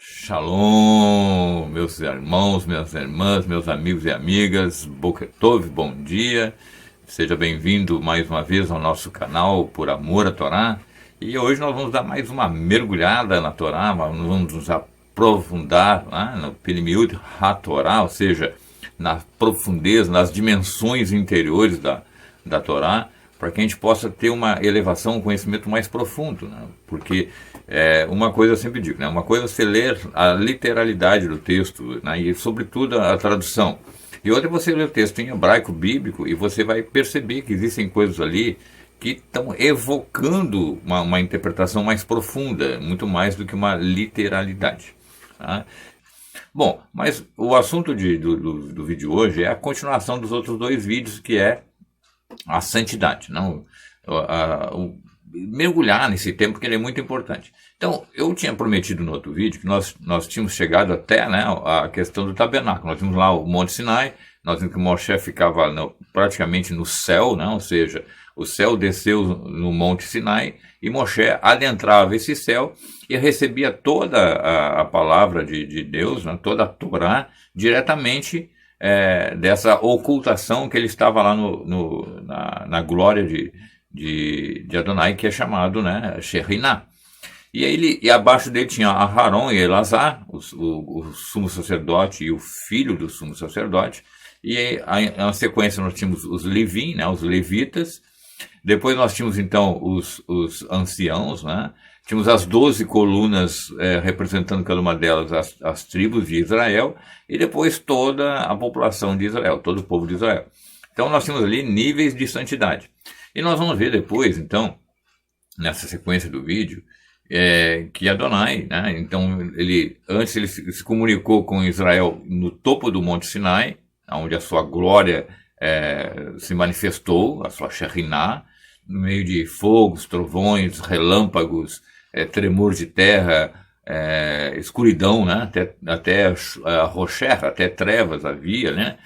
Shalom, meus irmãos, minhas irmãs, meus amigos e amigas, Boker Tov, bom dia. Seja bem-vindo mais uma vez ao nosso canal Por Amor à Torá. E hoje nós vamos dar mais uma mergulhada na Torá, nós vamos nos aprofundar, né, no Pnimiut HaTorá, ou seja, na profundeza, nas dimensões interiores da Torá, para que a gente possa ter uma elevação, um conhecimento mais profundo, né? Porque uma coisa eu sempre digo, né? Uma coisa é você ler a literalidade do texto, né? E sobretudo a tradução, e outra é você ler o texto em hebraico bíblico e você vai perceber que existem coisas ali que estão evocando uma interpretação mais profunda, muito mais do que uma literalidade, tá? Bom, mas o assunto do vídeo hoje é a continuação dos outros dois vídeos, que é a santidade, não? Mergulhar nesse tema, porque ele é muito importante. Então, eu tinha prometido no outro vídeo que nós tínhamos chegado até, né, a questão do tabernáculo. Nós tínhamos lá o Monte Sinai, nós vimos que Moshe ficava praticamente no céu, né, ou seja, o céu desceu no Monte Sinai e Moshe adentrava esse céu e recebia toda a palavra de Deus, né, toda a Torá, diretamente dessa ocultação que ele estava lá na glória de Adonai, que é chamado, né, Shekhinah. E abaixo dele tinha Aharon e Elazar, o sumo sacerdote e o filho do sumo sacerdote. E na sequência nós tínhamos os Levim, né, os levitas. Depois nós tínhamos então os anciãos, né? Tínhamos as 12 colunas representando cada uma delas as tribos de Israel, e depois toda a população de Israel, todo o povo de Israel. Então nós tínhamos ali níveis de santidade. E nós vamos ver depois, então, nessa sequência do vídeo, que Adonai, né, então antes ele se comunicou com Israel no topo do Monte Sinai, onde a sua glória se manifestou, a sua Shekhinah, no meio de fogos, trovões, relâmpagos, tremor de terra, escuridão, né? Até rocher, até trevas havia, né?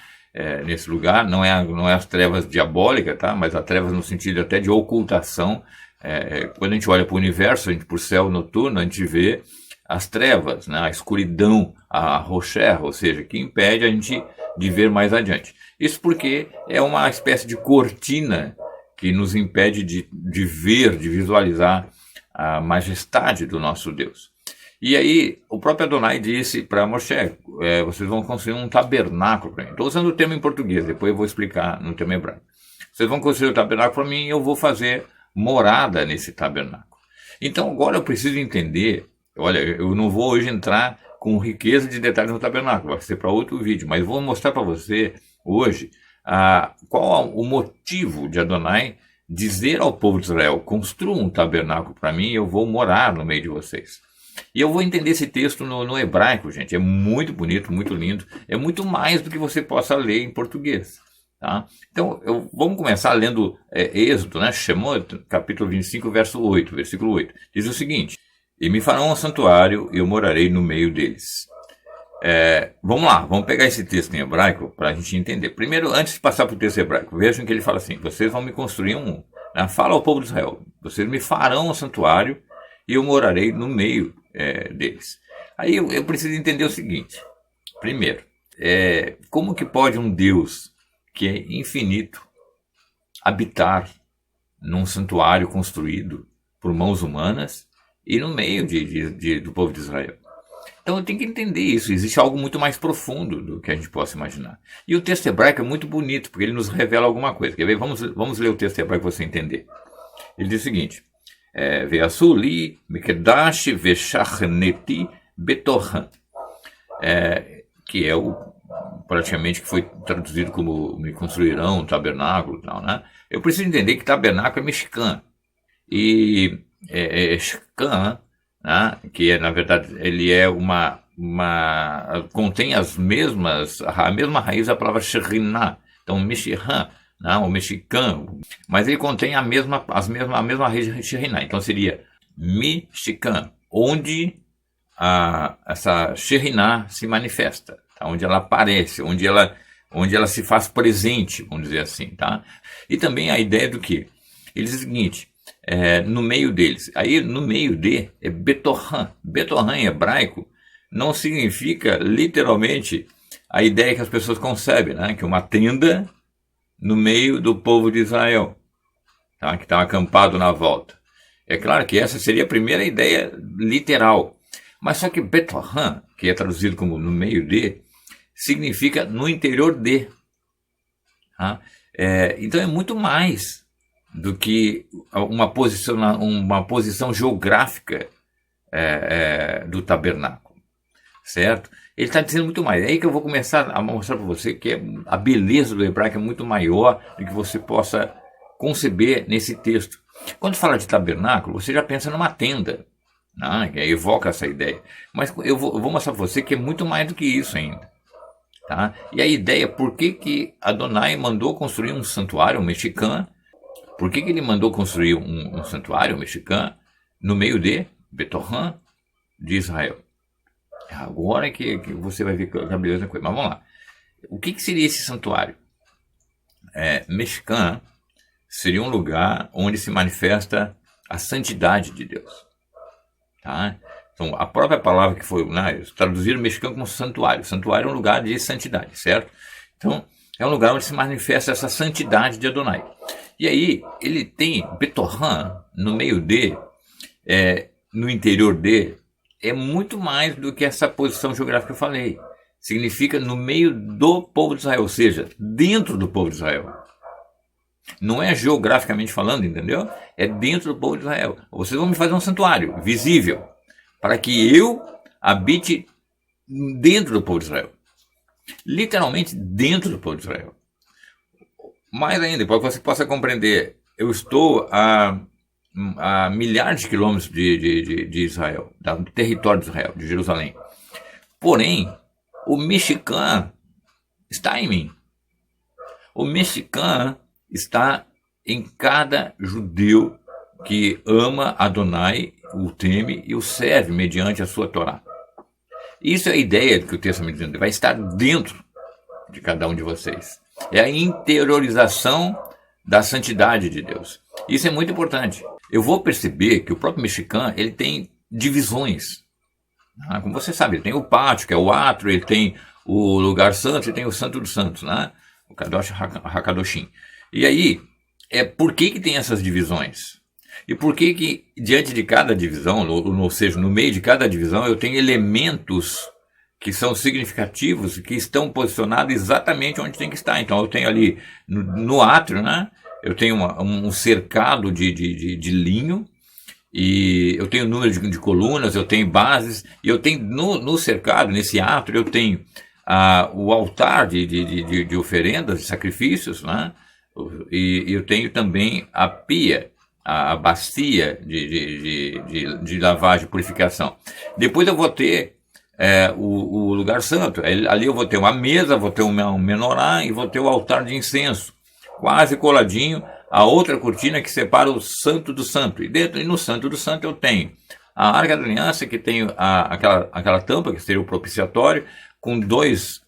Nesse lugar. Não é as trevas diabólicas, tá? Mas as trevas no sentido até de ocultação. Quando a gente olha para o universo, para o céu noturno, a gente vê as trevas, né? A escuridão, a rocher, ou seja, que impede a gente de ver mais adiante. Isso porque é uma espécie de cortina que nos impede de ver, de visualizar a majestade do nosso Deus. E aí, o próprio Adonai disse para Moshe, vocês vão construir um tabernáculo para mim. Estou usando o termo em português, depois eu vou explicar no termo hebraico. Vocês vão construir o tabernáculo para mim e eu vou fazer morada nesse tabernáculo. Então, agora eu preciso entender, olha, eu não vou hoje entrar com riqueza de detalhes no tabernáculo, vai ser para outro vídeo, mas vou mostrar para você hoje qual o motivo de Adonai dizer ao povo de Israel: construa um tabernáculo para mim e eu vou morar no meio de vocês. E eu vou entender esse texto no hebraico, gente. É muito bonito, muito lindo. É muito mais do que você possa ler em português, tá? Então, vamos começar lendo Êxodo, né? Shemot, capítulo 25, versículo 8. Diz o seguinte: e me farão um santuário e eu morarei no meio deles. Vamos lá, vamos pegar esse texto em hebraico para a gente entender. Primeiro, antes de passar para o texto hebraico, vejam que ele fala assim: vocês vão me construir fala ao povo de Israel, vocês me farão um santuário e eu morarei no meio deles. Aí eu preciso entender o seguinte. Primeiro, como que pode um Deus que é infinito habitar num santuário construído por mãos humanas e no meio do povo de Israel? Então eu tenho que entender isso. Existe algo muito mais profundo do que a gente possa imaginar. E o texto hebraico é muito bonito, porque ele nos revela alguma coisa. Quer ver? Vamos ler o texto hebraico para você entender. Ele diz o seguinte: Ve'asu li mekedash ve'shachneti betorhan, que é praticamente que foi traduzido como me construirão um tabernáculo e tal, né? Eu preciso entender que tabernáculo é mexicano. E Shkan, né, que na verdade ele é contém a mesma raiz da palavra Shekhinah. Então Meshihan, né, o mexicano, mas ele contém a mesma raiz de Shekhinah. Então seria Mexicano, onde essa Shekhinah se manifesta, tá? Onde ela aparece, onde ela se faz presente, vamos dizer assim, tá? E também a ideia do que ele diz o seguinte: no meio deles. Aí no meio de é Betorhan. Betorhan em hebraico não significa literalmente a ideia que as pessoas concebem, né? Que uma tenda no meio do povo de Israel, tá? Que está acampado na volta. É claro que essa seria a primeira ideia literal. Mas só que Bethlehem, que é traduzido como no meio de, significa no interior de. Tá? Então é muito mais do que uma posição geográfica do tabernáculo, certo? Ele está dizendo muito mais. É aí que eu vou começar a mostrar para você que a beleza do hebraico é muito maior do que você possa conceber nesse texto. Quando fala de tabernáculo, você já pensa numa tenda, né? Que evoca essa ideia. Mas eu vou mostrar para você que é muito mais do que isso ainda. Tá? E a ideia, por que Adonai mandou construir um santuário mexicano? Por que ele mandou construir um santuário mexicano no meio de Bethlehem de Israel? Agora que você vai ver a beleza da coisa. Mas vamos lá. O que seria esse santuário? Mexicano seria um lugar onde se manifesta a santidade de Deus. Tá? Então, a própria palavra que foi traduziram mexicano como santuário. Santuário é um lugar de santidade, certo? Então, é um lugar onde se manifesta essa santidade de Adonai. E aí, ele tem Bethlehem no meio de, no interior de, é muito mais do que essa posição geográfica que eu falei. Significa no meio do povo de Israel, ou seja, dentro do povo de Israel. Não é geograficamente falando, entendeu? É dentro do povo de Israel. Vocês vão me fazer um santuário visível, para que eu habite dentro do povo de Israel. Literalmente dentro do povo de Israel. Mais ainda, para que você possa compreender, eu estou a milhares de quilômetros de Israel, do território de Israel, de Jerusalém. Porém, o mexicano está em mim. O mexicano está em cada judeu que ama Adonai, o teme e o serve mediante a sua Torá. Isso é a ideia que o texto está me dizendo. Vai estar dentro de cada um de vocês. É a interiorização da santidade de Deus. Isso é muito importante. Eu vou perceber que o próprio mexicano ele tem divisões. Como você sabe, ele tem o pátio, que é o átrio, ele tem o lugar santo, ele tem o santo dos santos, né? O Kadosh HaKadoshim. E aí, por que tem essas divisões? E por que diante de cada divisão, ou seja, no meio de cada divisão, eu tenho elementos que são significativos, que estão posicionados exatamente onde tem que estar. Então eu tenho ali no átrio, né? Eu tenho um cercado de linho, e eu tenho número de colunas, eu tenho bases, e eu tenho no cercado, nesse átrio, eu tenho o altar de oferendas, de sacrifícios, né? E eu tenho também a pia, a bacia de lavagem e purificação. Depois eu vou ter o lugar santo. Ali eu vou ter uma mesa, vou ter um menorá e vou ter o altar de incenso, quase coladinho a outra cortina que separa o santo do santo. E no santo do santo eu tenho a Arca da Aliança, que tem aquela tampa, que seria o propiciatório, com dois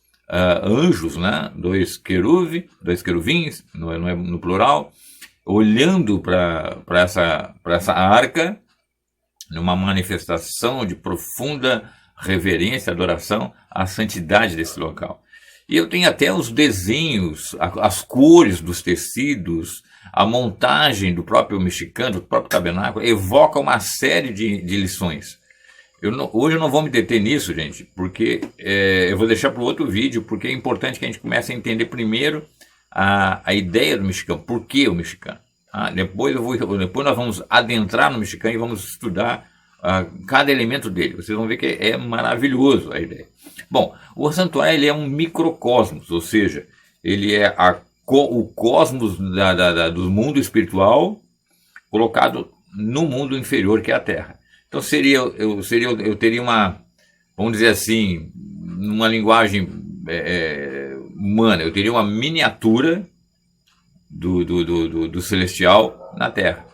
anjos, né? dois queruvins, no plural, olhando para essa arca, numa manifestação de profunda reverência, adoração à santidade desse local. E eu tenho até os desenhos, as cores dos tecidos, a montagem do próprio mexicano, do próprio tabernáculo, evoca uma série de lições. Hoje eu não vou me deter nisso, gente, porque eu vou deixar para o outro vídeo, porque é importante que a gente comece a entender primeiro a ideia do mexicano. Por que o mexicano? Depois nós vamos adentrar no mexicano e vamos estudar cada elemento dele. Vocês vão ver que é maravilhoso a ideia. Bom, o santuário ele é um microcosmos, ou seja, ele é o cosmos do mundo espiritual colocado no mundo inferior, que é a Terra. Então eu teria vamos dizer assim, numa linguagem humana, eu teria uma miniatura do celestial na Terra.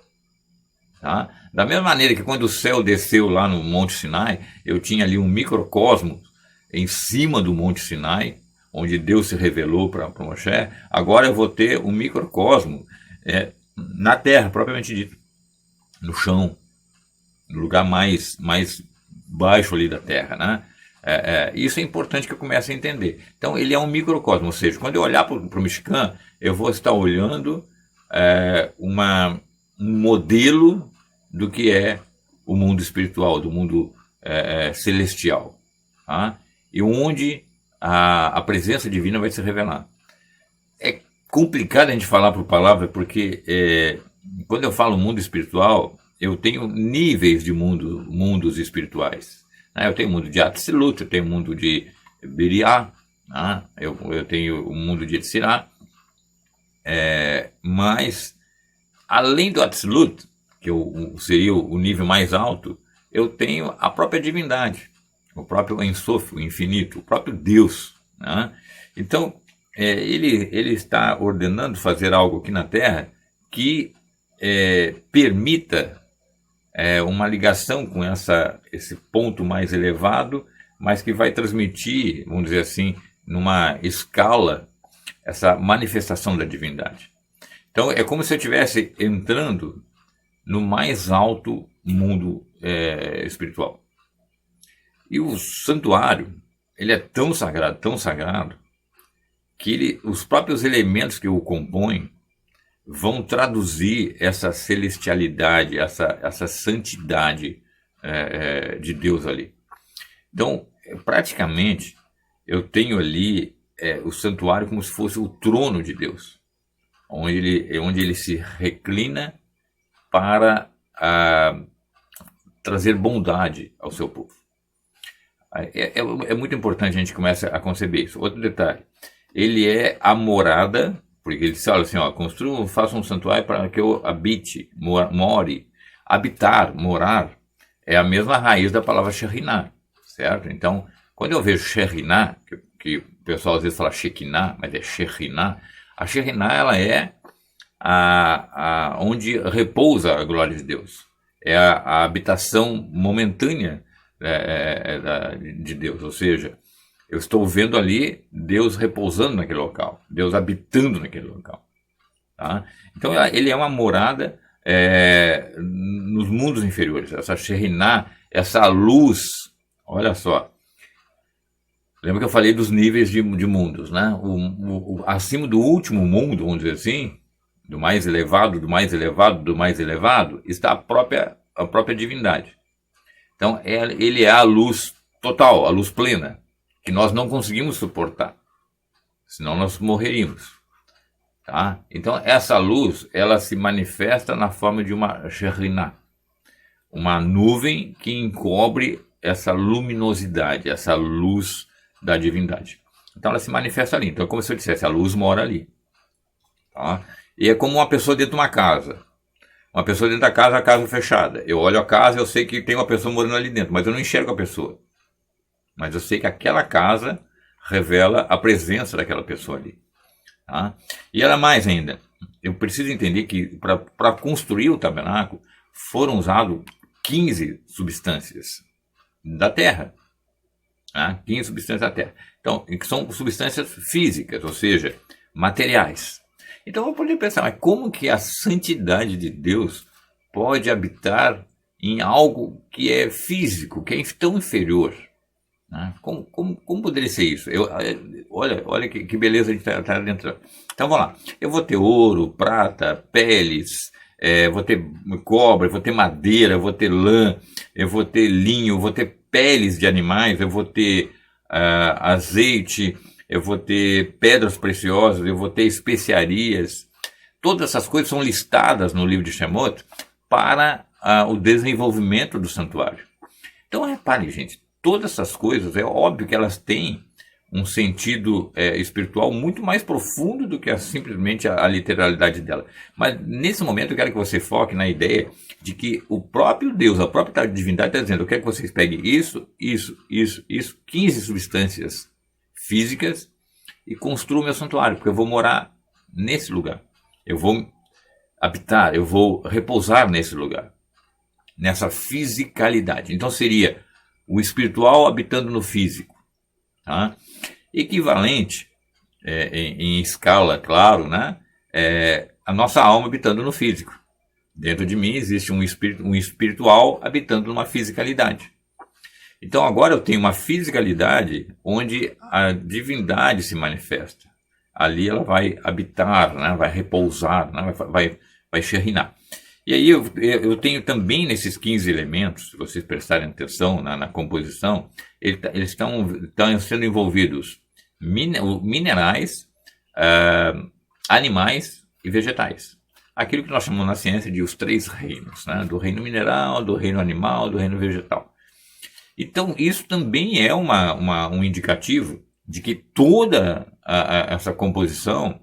Tá? Da mesma maneira que quando o céu desceu lá no Monte Sinai, eu tinha ali um microcosmo em cima do Monte Sinai, onde Deus se revelou para Moshe. Agora eu vou ter um microcosmo na Terra, propriamente dito, no chão, no lugar mais baixo ali da Terra, né? Isso é importante que eu comece a entender. Então, ele é um microcosmo, ou seja, quando eu olhar para o Mexicano, eu vou estar olhando um modelo do que é o mundo espiritual, do mundo celestial, tá? E onde a presença divina vai se revelar. É complicado a gente falar por palavra, porque quando eu falo mundo espiritual, eu tenho níveis de mundos espirituais. Eu tenho o mundo de Atzilut, eu tenho o mundo de Biriá, eu tenho o mundo de Yetzirah, mas além do Atzilut, que seria o nível mais alto, eu tenho a própria divindade, o próprio Ein Sof, o infinito, o próprio Deus. Então, ele está ordenando fazer algo aqui na Terra que permita uma ligação com esse ponto mais elevado, mas que vai transmitir, vamos dizer assim, numa escala, essa manifestação da divindade. Então, é como se eu estivesse entrando no mais alto mundo espiritual. E o santuário, ele é tão sagrado, que os próprios elementos que o compõem vão traduzir essa celestialidade, essa santidade de Deus ali. Então, praticamente, eu tenho ali o santuário como se fosse o trono de Deus, onde ele se reclina para trazer bondade ao seu povo. É muito importante a gente começar a conceber isso. Outro detalhe, ele é a morada, porque ele fala assim, faça um santuário para que eu habite, more. Habitar, morar, é a mesma raiz da palavra Shekhinah, certo? Então, quando eu vejo Shekhinah, que o pessoal às vezes fala Shekinah, mas é Shekhinah, a Shekhinah, ela é onde repousa a glória de Deus. É a habitação momentânea de Deus, ou seja, eu estou vendo ali Deus repousando naquele local, Deus habitando naquele local. Tá? Então, ele é uma morada nos mundos inferiores. Essa Shekhinah, essa luz, olha só. Lembra que eu falei dos níveis de mundos, né? Acima do último mundo, vamos dizer assim, do mais elevado, do mais elevado, do mais elevado, está a própria divindade. Então, ele é a luz total, a luz plena, que nós não conseguimos suportar, senão nós morreríamos. Tá? Então, essa luz, ela se manifesta na forma de uma Shekhinah, uma nuvem que encobre essa luminosidade, essa luz da divindade. Então, ela se manifesta ali. Então, é como se eu dissesse, a luz mora ali. Tá? E é como uma pessoa dentro de uma casa. Uma pessoa dentro da casa, a casa fechada. Eu olho a casa, eu sei que tem uma pessoa morando ali dentro, mas eu não enxergo a pessoa. Mas eu sei que aquela casa revela a presença daquela pessoa ali. Tá? E era mais ainda. Eu preciso entender que para construir o tabernáculo foram usadas 15 substâncias da terra. Tá? 15 substâncias da terra. Então, que são substâncias físicas, ou seja, materiais. Então eu poderia pensar, mas como que a santidade de Deus pode habitar em algo que é físico, que é tão inferior? Né? Como poderia ser isso? Olha que beleza de estar dentro. Então vamos lá. Eu vou ter ouro, prata, peles, vou ter cobre, vou ter madeira, vou ter lã, eu vou ter linho, vou ter peles de animais, eu vou ter azeite, eu vou ter pedras preciosas, eu vou ter especiarias. Todas essas coisas são listadas no livro de Shemot para o desenvolvimento do santuário. Então, repare, gente, todas essas coisas, é óbvio que elas têm um sentido espiritual muito mais profundo do que simplesmente a literalidade dela. Mas, nesse momento, eu quero que você foque na ideia de que o próprio Deus, a própria divindade está dizendo, eu quero que vocês peguem isso, 15 substâncias físicas e construam meu santuário, porque eu vou morar nesse lugar. Eu vou habitar, eu vou repousar nesse lugar, nessa fisicalidade. Então seria o espiritual habitando no físico. Tá? Equivalente, em escala, claro, né? A nossa alma habitando no físico. Dentro de mim existe um espiritual habitando numa fisicalidade. Então agora eu tenho uma fisicalidade onde a divindade se manifesta. Ali ela vai habitar, né? Vai repousar, né? Vai xerrinar. E aí eu tenho também nesses 15 elementos, se vocês prestarem atenção na composição, eles estão sendo envolvidos minerais, animais e vegetais. Aquilo que nós chamamos na ciência de os 3 reinos, né? Do reino mineral, do reino animal, do reino vegetal. Então isso também é um indicativo de que toda essa composição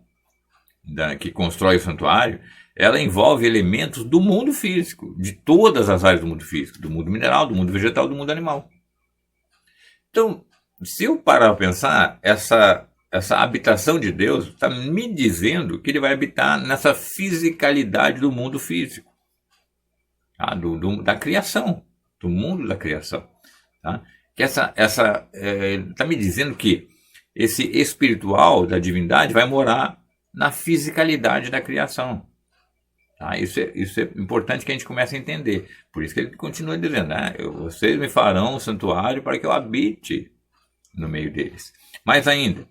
que constrói o santuário, ela envolve elementos do mundo físico, de todas as áreas do mundo físico, do mundo mineral, do mundo vegetal, do mundo animal. Então, se eu parar para pensar, essa habitação de Deus está me dizendo que ele vai habitar nessa fisicalidade do mundo físico, tá? Da criação, do mundo da criação. Tá? Que está me dizendo que esse espiritual da divindade vai morar na fisicalidade da criação. Tá? Isso é importante que a gente comece a entender. Por isso que ele continua dizendo, vocês me farão um santuário para que eu habite no meio deles. Mais ainda,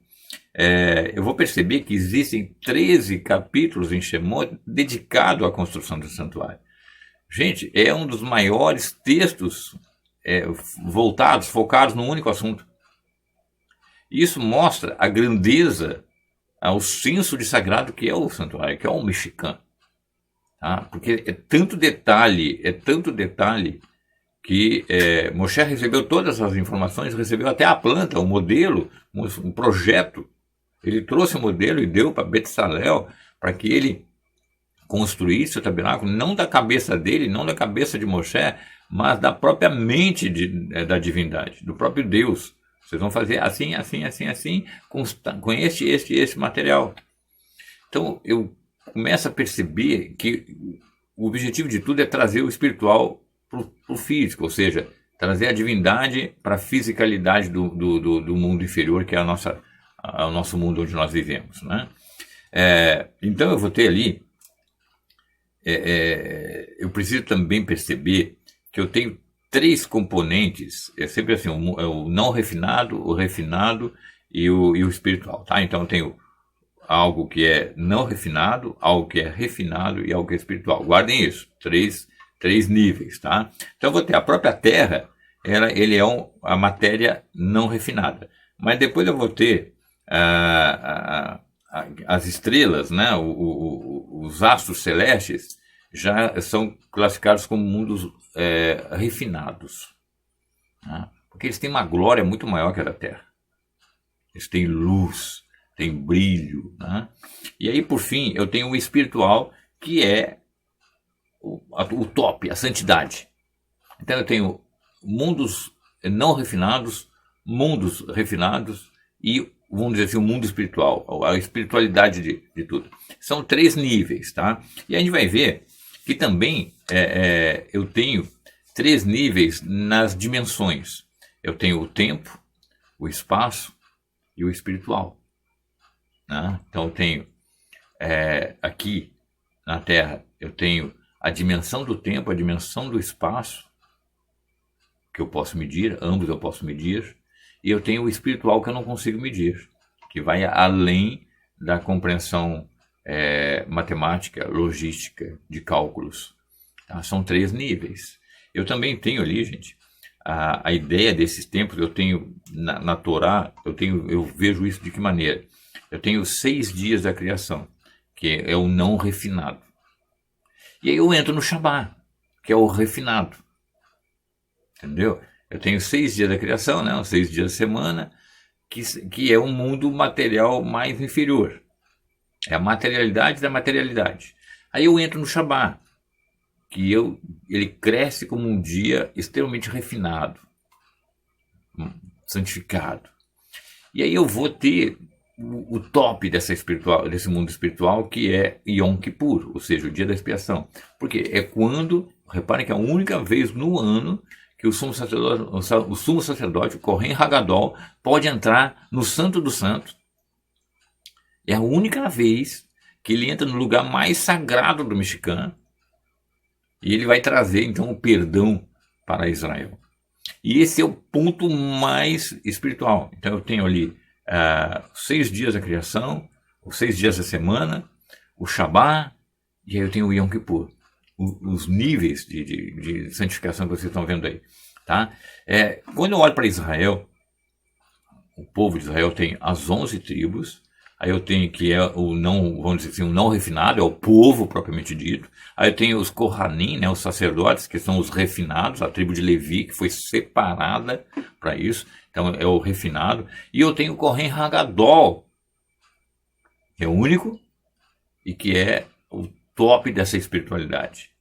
eu vou perceber que existem 13 capítulos em Shemot dedicados à construção do santuário. Gente, é um dos maiores textos focados num único assunto. Isso mostra a grandeza, o senso de sagrado que é o santuário, que é o Mishkan. Tá? Porque é tanto detalhe que Moshe recebeu todas as informações, recebeu até a planta, o modelo, um projeto. Ele trouxe o modelo e deu para Betsalel para que ele construísse o tabernáculo, não da cabeça dele, não da cabeça de Moshe, mas da própria mente da divindade, do próprio Deus. Vocês vão fazer assim, assim, assim, assim, com este material. Então, eu começo a perceber que o objetivo de tudo é trazer o espiritual para o físico, ou seja, trazer a divindade para a fisicalidade do mundo inferior, que é o nosso mundo onde nós vivemos. Né? Então, eu vou ter ali, eu preciso também perceber que eu tenho 3 componentes, é sempre assim, o não refinado, o refinado e o espiritual. Tá? Então, eu tenho algo que é não refinado, algo que é refinado e algo que é espiritual. Guardem isso, 3 níveis. Tá? Então, eu vou ter a própria terra, ele é a matéria não refinada. Mas depois eu vou ter as estrelas, né? Os astros celestes, já são classificados como mundos refinados. Né? Porque eles têm uma glória muito maior que a da Terra. Eles têm luz, têm brilho. Né? E aí, por fim, eu tenho o espiritual, que é o top, a santidade. Então eu tenho mundos não refinados, mundos refinados e, vamos dizer assim, o mundo espiritual, a espiritualidade de tudo. São 3 níveis, tá? E a gente vai ver que também eu tenho 3 níveis nas dimensões. Eu tenho o tempo, o espaço e o espiritual. Né? Então eu tenho aqui na Terra, eu tenho a dimensão do tempo, a dimensão do espaço, que eu posso medir, ambos eu posso medir, e eu tenho o espiritual que eu não consigo medir, que vai além da compreensão matemática, logística, de cálculos. Tá? São 3 níveis. Eu também tenho ali, gente, a ideia desses tempos. Eu tenho na Torá, eu vejo isso de que maneira? Eu tenho 6 dias da criação, que é o não refinado. E aí eu entro no Shabá, que é o refinado. Entendeu? Eu tenho 6 dias da criação, né? Os 6 dias da semana, que é um mundo material mais inferior. É a materialidade da materialidade. Aí eu entro no Shabá, que ele cresce como um dia extremamente refinado, santificado. E aí eu vou ter o top desse mundo espiritual, que é Yom Kippur, ou seja, o dia da expiação. Porque é quando, reparem que é a única vez no ano que o sumo sacerdote, o Kohen Hagadol, pode entrar no Santo dos Santos. É a única vez que ele entra no lugar mais sagrado do Mishkan, e ele vai trazer então o perdão para Israel. E esse é o ponto mais espiritual. Então eu tenho ali 6 dias da criação, os 6 dias da semana, o Shabá, e aí eu tenho o Yom Kippur. Os níveis de santificação que vocês estão vendo aí. Tá? Quando eu olho para Israel, o povo de Israel tem as 11 tribos, aí eu tenho que é o não, vamos dizer assim, o não refinado, é o povo propriamente dito. Aí eu tenho os Kohanim, né, os sacerdotes, que são os refinados, a tribo de Levi, que foi separada para isso, então é o refinado. E eu tenho o Kohen Hagadol, que é o único e que é o top dessa espiritualidade,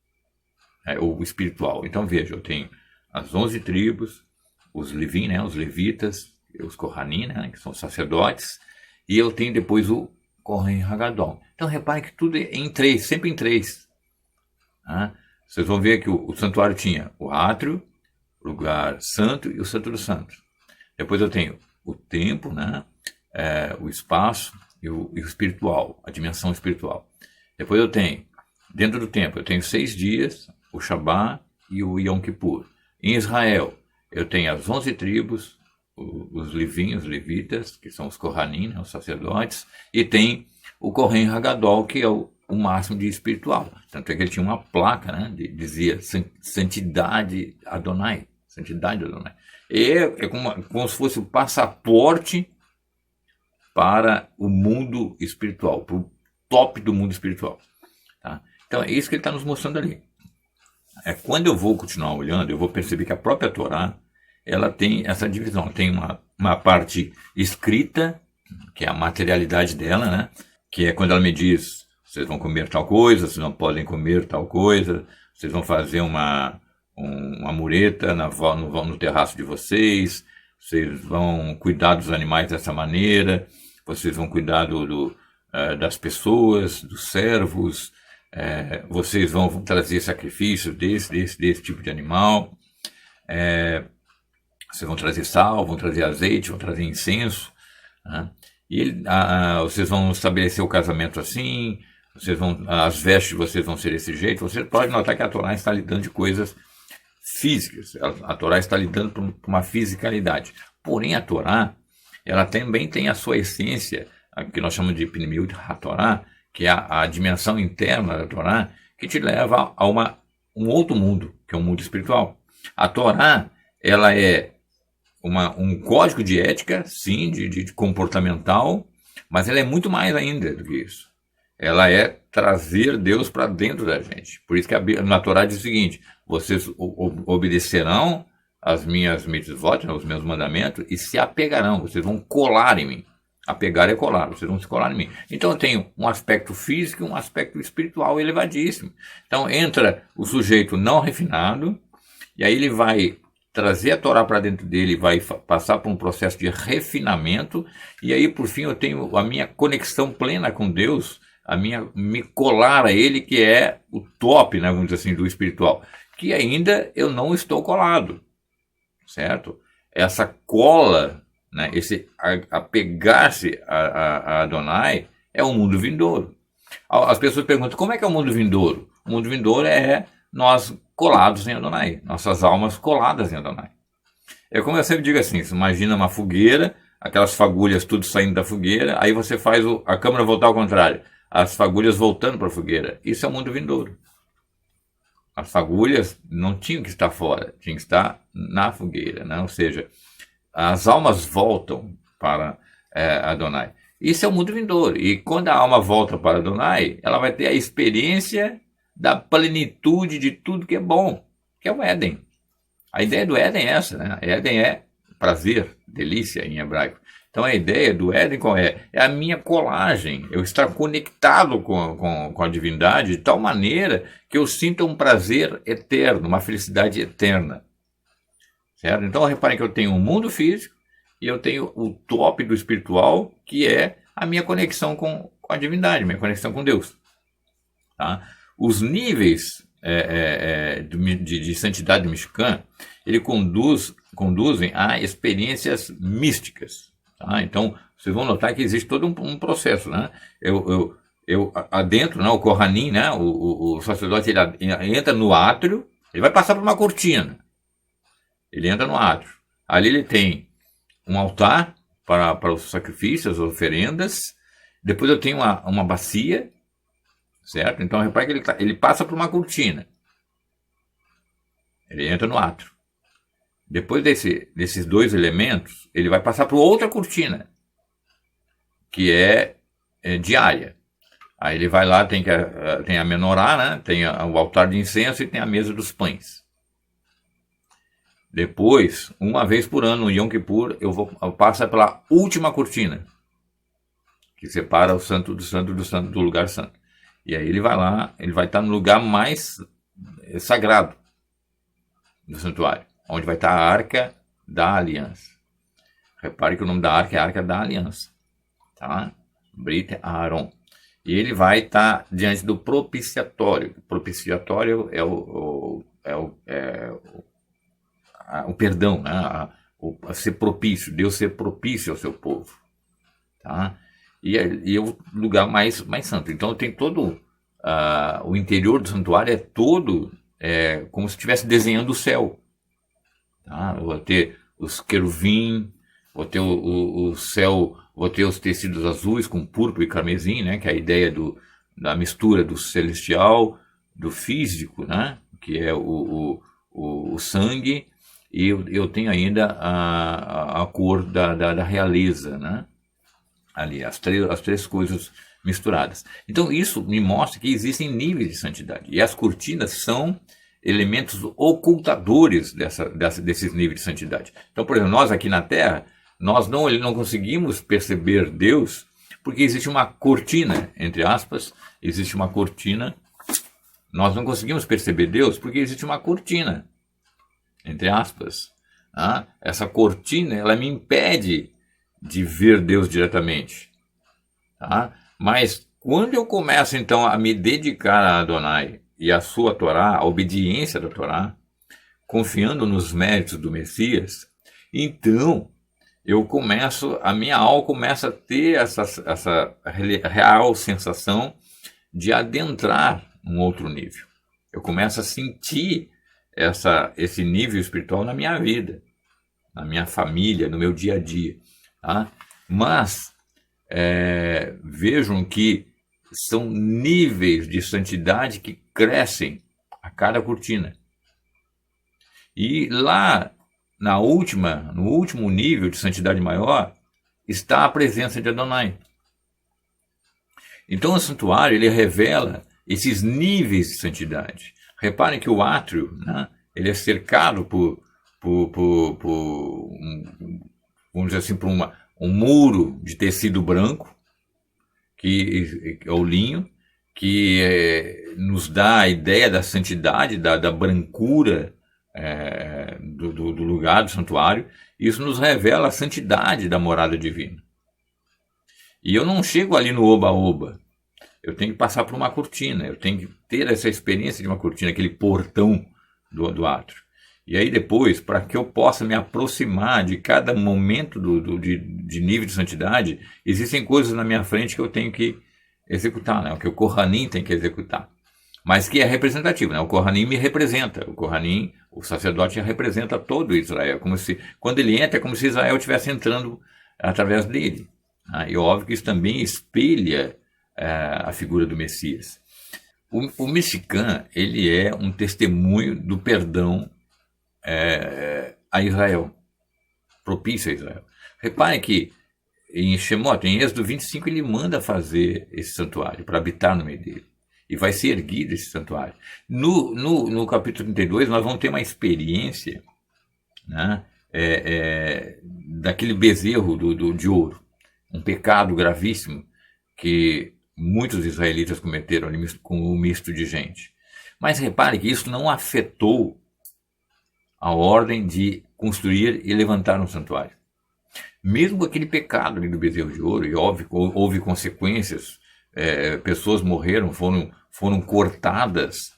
o espiritual. Então veja, eu tenho as 11 tribos, os Levi, né, os levitas, os Kohanim, né, que são sacerdotes, e eu tenho depois o Kohen Hagadol. Então repare que tudo é em 3, sempre em 3. Tá? Vocês vão ver que o santuário tinha o átrio, o lugar santo e o santo dos santos. Depois eu tenho o tempo, né, o espaço e o espiritual, a dimensão espiritual. Depois eu tenho, dentro do tempo, eu tenho 6 dias, o Shabá e o Yom Kippur. Em Israel, eu tenho as 11 tribos, os levinhos, os levitas, que são os Kohanim, né, os sacerdotes, e tem o Kohen Hagadol, que é o máximo de espiritual. Tanto é que ele tinha uma placa, né, dizia Santidade Adonai. Santidade Adonai. E é como se fosse o passaporte para o mundo espiritual, para o top do mundo espiritual. Tá? Então é isso que ele está nos mostrando ali. Quando eu vou continuar olhando, eu vou perceber que a própria Torá, ela tem essa divisão. Tem uma parte escrita, que é a materialidade dela, né? Que é quando ela me diz, vocês vão comer tal coisa, vocês não podem comer tal coisa, vocês vão fazer uma mureta no terraço de vocês, vocês vão cuidar dos animais dessa maneira, vocês vão cuidar das pessoas, dos servos, vocês vão trazer sacrifício desse tipo de animal, vocês vão trazer sal, vão trazer azeite, vão trazer incenso, né? E vocês vão estabelecer o casamento assim, as vestes de vocês vão ser desse jeito. Você pode notar que a Torá está lidando de coisas físicas, a Torá está lidando com uma fisicalidade. Porém, a Torá, ela também tem a sua essência, que nós chamamos de Pnimiut HaTorá, que é a dimensão interna da Torá, que te leva a um outro mundo, que é um mundo espiritual. A Torá, ela é um código de ética, sim, de comportamental, mas ela é muito mais ainda do que isso. Ela é trazer Deus para dentro da gente. Por isso que na Torá diz o seguinte: vocês obedecerão às minhas mitzvot, aos meus mandamentos, e se apegarão, vocês vão colar em mim. Apegar é colar, vocês vão se colar em mim. Então eu tenho um aspecto físico e um aspecto espiritual elevadíssimo. Então entra o sujeito não refinado, e aí ele vai trazer a Torá para dentro dele, vai passar por um processo refinamento, e aí por fim eu tenho a minha conexão plena com Deus, me colar a ele, que é o top, né, vamos dizer assim, do espiritual, que ainda eu não estou colado, certo? Essa cola, né, esse apegar-se a Adonai é o mundo vindouro. As pessoas perguntam, como é que é o mundo vindouro? O mundo vindouro é nós colados em Adonai, nossas almas coladas em Adonai. É como eu sempre digo assim, você imagina uma fogueira, aquelas fagulhas tudo saindo da fogueira, aí você faz a câmera voltar ao contrário, as fagulhas voltando para a fogueira. Isso é o mundo vindouro. As fagulhas não tinham que estar fora, tinham que estar na fogueira, né? Ou seja, as almas voltam para Adonai. Isso é o mundo vindouro. E quando a alma volta para Adonai, ela vai ter a experiência da plenitude de tudo que é bom, que é o Éden. A ideia do Éden é essa, né? Éden é prazer, delícia em hebraico. Então a ideia do Éden qual é? É a minha colagem, eu estar conectado com a divindade de tal maneira que eu sinta um prazer eterno, uma felicidade eterna. Certo? Então reparem que eu tenho um mundo físico e eu tenho o top do espiritual, que é a minha conexão com a divindade, minha conexão com Deus. Tá? Os níveis de santidade mexicana, ele conduzem a experiências místicas. Tá? Então, vocês vão notar que existe todo um processo. Né? Adentro, né, o Kohanim, né, o sacerdote, ele entra no átrio, ele vai passar por uma cortina. Ele entra no átrio. Ali ele tem um altar para os sacrifícios, as oferendas. Depois eu tenho uma bacia, certo? Então repare que ele passa por uma cortina. Ele entra no átrio. Depois desses dois elementos, ele vai passar por outra cortina, que é diária. Aí ele vai lá, tem a menorá, né? Tem o altar de incenso e tem a mesa dos pães. Depois, uma vez por ano, no Yom Kippur, eu passo pela última cortina, que separa o santo do santo do santo do lugar santo. E aí ele vai lá, ele vai estar no lugar mais sagrado do santuário, onde vai estar a Arca da Aliança. Repare que o nome da arca é a Arca da Aliança. Tá? Brit Aaron. E ele vai estar diante do propiciatório. O propiciatório é o perdão, né? Ser propício, Deus ser propício ao seu povo. Tá? E é o lugar mais santo. Então tem todo o interior do santuário, é todo como se estivesse desenhando o céu. Tá? Vou ter os querubim, vou ter o céu, vou ter os tecidos azuis com púrpura e carmesim, né? Que é a ideia da mistura do celestial, do físico, né? Que é o sangue. E eu tenho ainda a cor da realeza, né? Ali, as três coisas misturadas. Então isso me mostra que existem níveis de santidade. E as cortinas são elementos ocultadores desses níveis de santidade. Então, por exemplo, nós aqui na Terra, nós não conseguimos perceber Deus porque existe uma cortina, entre aspas, existe uma cortina. Nós não conseguimos perceber Deus porque existe uma cortina, entre aspas. Essa cortina, ela me impede de ver Deus diretamente. Tá? Mas quando eu começo então a me dedicar a Adonai e a sua Torá, a obediência da Torá, confiando nos méritos do Messias, então a minha alma começa a ter essa real sensação de adentrar um outro nível. Eu começo a sentir esse nível espiritual na minha vida, na minha família, no meu dia a dia. Tá? Mas vejam que são níveis de santidade que crescem a cada cortina. E lá no último nível de santidade maior, está a presença de Adonai. Então o santuário ele revela esses níveis de santidade. Reparem que o átrio, né, ele é cercado por vamos dizer assim, por um muro de tecido branco, que é o linho, que nos dá a ideia da santidade, da brancura do lugar, do santuário. Isso nos revela a santidade da morada divina. E eu não chego ali no oba-oba. Eu tenho que passar por uma cortina, eu tenho que ter essa experiência de uma cortina, aquele portão do átrio. E aí depois, para que eu possa me aproximar de cada momento de nível de santidade, existem coisas na minha frente que eu tenho que executar, né? O que o Kohanim tem que executar. Mas que é representativo, né? O Kohanim me representa. O Kohanim, o sacerdote, representa todo Israel. Quando ele entra, é como se Israel estivesse entrando através dele. E óbvio que isso também espelha a figura do Messias. O Mexicã, ele é um testemunho do perdão a Israel, propício a Israel. Reparem que em Shemot, em Êxodo 25, ele manda fazer esse santuário para habitar no meio dele. E vai ser erguido esse santuário. No capítulo 32, nós vamos ter uma experiência, né, daquele bezerro de ouro. Um pecado gravíssimo que muitos israelitas cometeram ali com um misto de gente. Mas repare que isso não afetou a ordem de construir e levantar um santuário. Mesmo com aquele pecado ali do bezerro de ouro, e óbvio, houve consequências, pessoas morreram, foram cortadas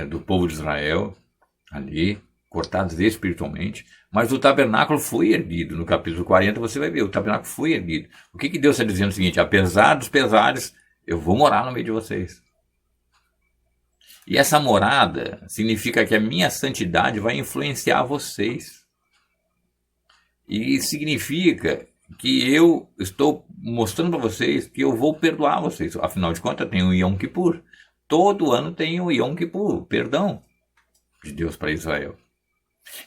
do povo de Israel, ali, cortadas espiritualmente, mas o tabernáculo foi erguido. No capítulo 40 você vai ver, o tabernáculo foi erguido. O que Deus está dizendo? É o seguinte: apesar dos pesares, eu vou morar no meio de vocês. E essa morada significa que a minha santidade vai influenciar vocês. E significa que eu estou mostrando para vocês que eu vou perdoar vocês. Afinal de contas, tem o Yom Kippur. Todo ano tem o Yom Kippur, perdão de Deus para Israel.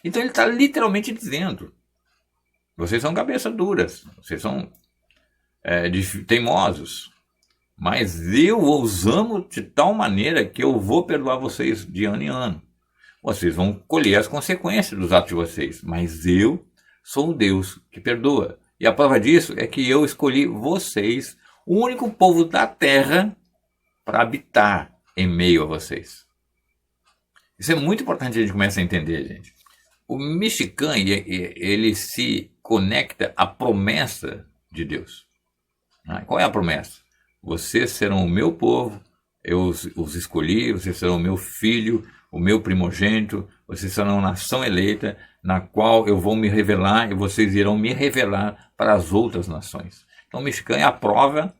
Então ele está literalmente dizendo: vocês são cabeças duras, vocês são teimosos, mas eu os amo de tal maneira que eu vou perdoar vocês de ano em ano. Vocês vão colher as consequências dos atos de vocês, mas eu sou o Deus que perdoa. E a prova disso é que eu escolhi vocês, o único povo da terra, para habitar em meio a vocês. Isso é muito importante a gente começar a entender, gente. O Mishkan, ele se conecta à promessa de Deus. Qual é a promessa? Vocês serão o meu povo, eu os escolhi, vocês serão o meu filho, o meu primogênito, vocês serão uma nação eleita, na qual eu vou me revelar e vocês irão me revelar para as outras nações. Então, o Mishkan é a prova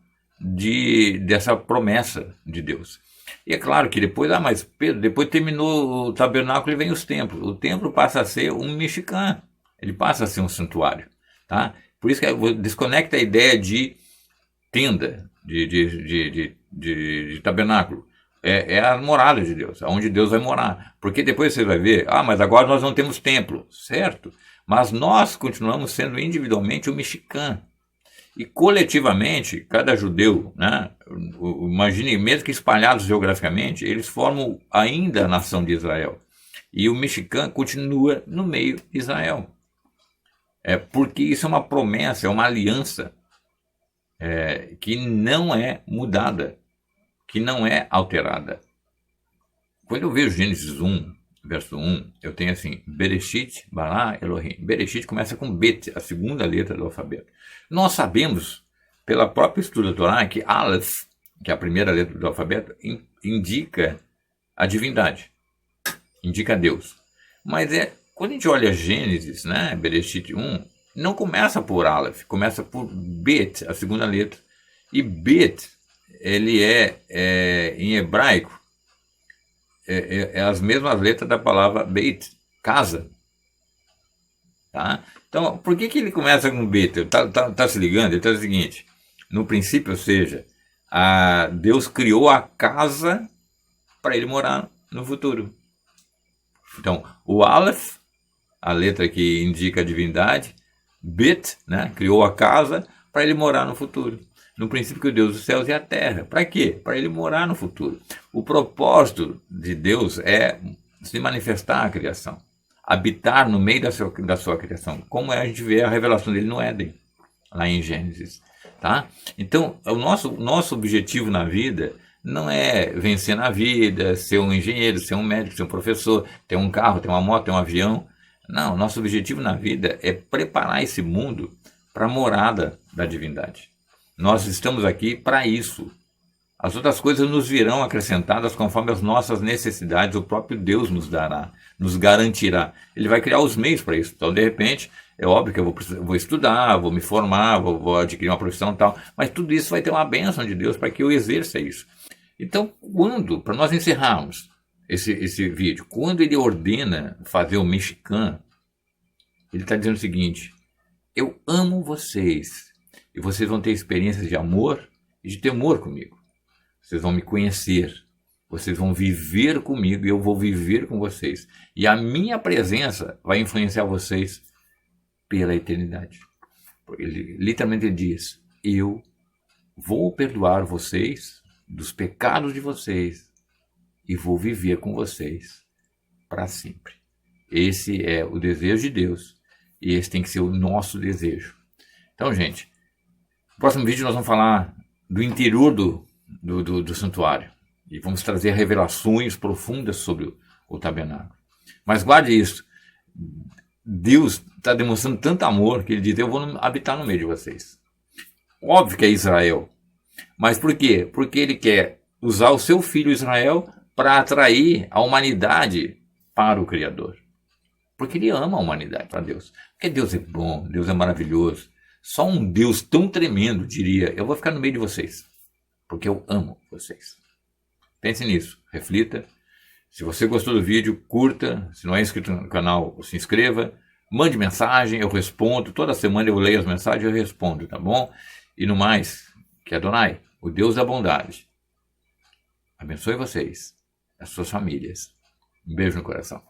dessa promessa de Deus. E é claro que depois, mas Pedro, depois terminou o tabernáculo e vem os templos. O templo passa a ser um Mishkan, ele passa a ser um santuário. Tá? Por isso que desconecta a ideia de tenda, de tabernáculo. É a morada de Deus, onde Deus vai morar. Porque depois você vai ver, mas agora nós não temos templo, certo? Mas nós continuamos sendo individualmente o Mishkan. E coletivamente, cada judeu, né, imagine, mesmo que espalhados geograficamente, eles formam ainda a nação de Israel. E o Mishkan continua no meio de Israel. Porque isso é uma promessa, é uma aliança que não é mudada, que não é alterada. Quando eu vejo Gênesis 1, verso 1, eu tenho assim: Bereshit bara Elohim. Bereshit começa com Bet, a segunda letra do alfabeto. Nós sabemos, pela própria estudo da Torá, que Aleph, que é a primeira letra do alfabeto, indica a divindade, indica Deus. Mas quando a gente olha Gênesis, né, Bereshit 1, não começa por Aleph, começa por Bet, a segunda letra. E Bet, ele em hebraico, é as mesmas letras da palavra Beit, casa. Tá? Então, por que ele começa com Bet? Tá se ligando? Ele está dizendo o seguinte: no princípio, ou seja, Deus criou a casa para ele morar no futuro. Então, o Aleph, a letra que indica a divindade, Bet, né, criou a casa para ele morar no futuro. No princípio, que Deus dos céus e a terra. Para quê? Para ele morar no futuro. O propósito de Deus é se manifestar a criação, habitar no meio da sua criação, como a gente vê a revelação dele no Éden, lá em Gênesis. Tá? Então, o nosso objetivo na vida não é vencer na vida, ser um engenheiro, ser um médico, ser um professor, ter um carro, ter uma moto, ter um avião. Não, nosso objetivo na vida é preparar esse mundo para a morada da divindade. Nós estamos aqui para isso. As outras coisas nos virão acrescentadas conforme as nossas necessidades, o próprio Deus nos dará, nos garantirá. Ele vai criar os meios para isso. Então, de repente, é óbvio que eu vou estudar, vou me formar, vou adquirir uma profissão e tal, mas tudo isso vai ter uma bênção de Deus para que eu exerça isso. Então, para nós encerrarmos esse vídeo, quando ele ordena fazer o Mishkan, ele está dizendo o seguinte: eu amo vocês, e vocês vão ter experiências de amor e de temor comigo. Vocês vão me conhecer, vocês vão viver comigo e eu vou viver com vocês. E a minha presença vai influenciar vocês pela eternidade. Ele literalmente diz: eu vou perdoar vocês dos pecados de vocês e vou viver com vocês para sempre. Esse é o desejo de Deus e esse tem que ser o nosso desejo. Então, gente, no próximo vídeo nós vamos falar do interior do santuário e vamos trazer revelações profundas sobre o tabernáculo. Mas guarde isso: Deus está demonstrando tanto amor que ele diz: eu vou habitar no meio de vocês. Óbvio que é Israel. Mas por quê? Porque ele quer usar o seu filho Israel para atrair a humanidade para o Criador. Porque ele ama a humanidade, para Deus. Porque Deus é bom, Deus é maravilhoso. Só um Deus tão tremendo diria: eu vou ficar no meio de vocês, porque eu amo vocês. Pense nisso, reflita. Se você gostou do vídeo, curta. Se não é inscrito no canal, se inscreva. Mande mensagem, eu respondo. Toda semana eu leio as mensagens e eu respondo, tá bom? E no mais, que Adonai, o Deus da bondade, abençoe vocês, as suas famílias. Um beijo no coração.